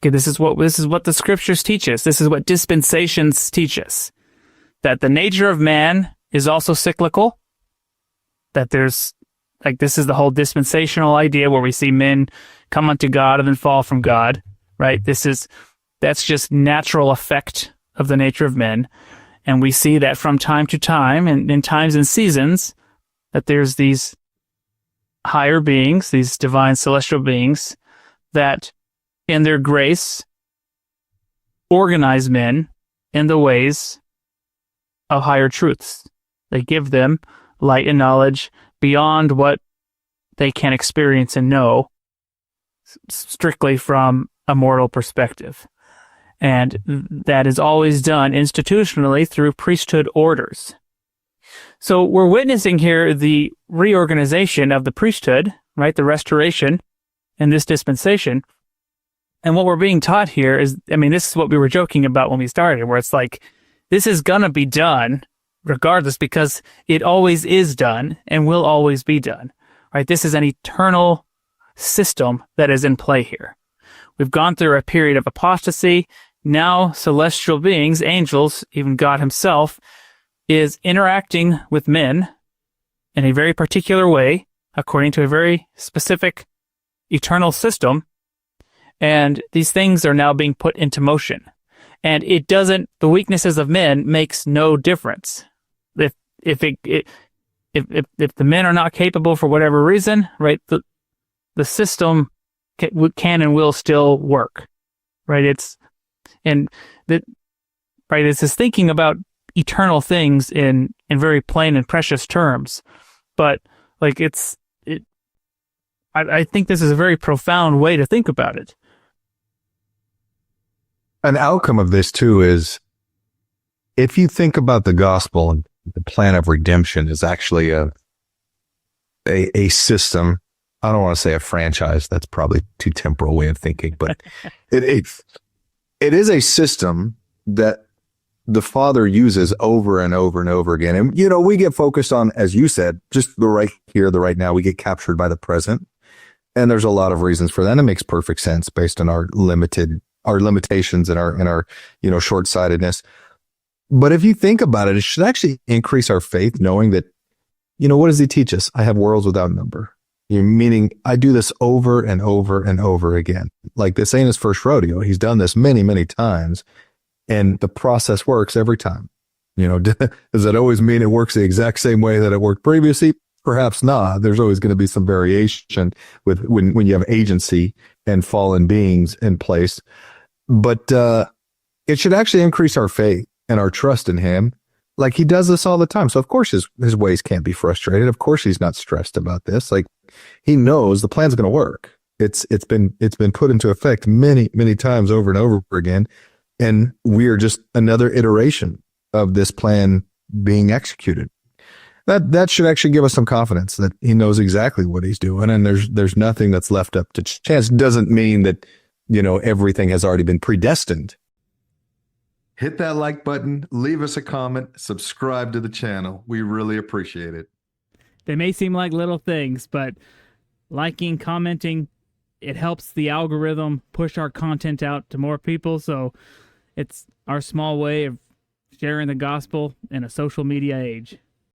Okay, this is what the scriptures teach us. This is what dispensations teach us. That the nature of man is also cyclical. That there's, like, this is the whole dispensational idea where we see men come unto God and then fall from God, right? That's just natural effect of the nature of men. And we see that from time to time, and in times and seasons, that there's these higher beings, these divine celestial beings, that in their grace organize men in the ways of higher truths. They give them light and knowledge beyond what they can experience and know strictly from a mortal perspective. And that is always done institutionally through priesthood orders. So we're witnessing here the reorganization of the priesthood, right? The restoration in this dispensation. And what we're being taught here is, I mean, this is what we were joking about when we started, where it's like, this is going to be done regardless, because it always is done and will always be done, right? This is an eternal system that is in play here. We've gone through a period of apostasy. Now celestial beings, angels, even God himself, is interacting with men in a very particular way, according to a very specific eternal system. And these things are now being put into motion. And the weaknesses of men makes no difference. If the men are not capable for whatever reason, right, the system can and will still work, right? It's this thinking about eternal things in very plain and precious terms, but like I think this is a very profound way to think about it. An outcome of this too is, if you think about the gospel and the plan of redemption is actually a system. I don't want to say a franchise. That's probably too temporal way of thinking, but it is a system that the Father uses over and over and over again. And, you know, we get focused on, as you said, just the right here, the right now. We get captured by the present. And there's a lot of reasons for that. And it makes perfect sense based on our limitations and our, you know, short-sightedness. But if you think about it, it should actually increase our faith, knowing that, you know, what does he teach us? I have worlds without number. Meaning I do this over and over and over again. Like, this ain't his first rodeo. He's done this many, many times, and the process works every time. You know, does that always mean it works the exact same way that it worked previously? Perhaps not. There's always going to be some variation with when you have agency and fallen beings in place. But it should actually increase our faith and our trust in him. Like, he does this all the time. So of course his ways can't be frustrated. Of course he's not stressed about this. Like, he knows the plan's going to work. It's been put into effect many, many times over and over again. And we are just another iteration of this plan being executed. That should actually give us some confidence that he knows exactly what he's doing, and there's nothing that's left up to chance. Doesn't mean that, you know, everything has already been predestined. Hit that like button, leave us a comment, subscribe to the channel. We really appreciate it. They may seem like little things, but liking, commenting, it helps the algorithm push our content out to more people. So it's our small way of sharing the gospel in a social media age.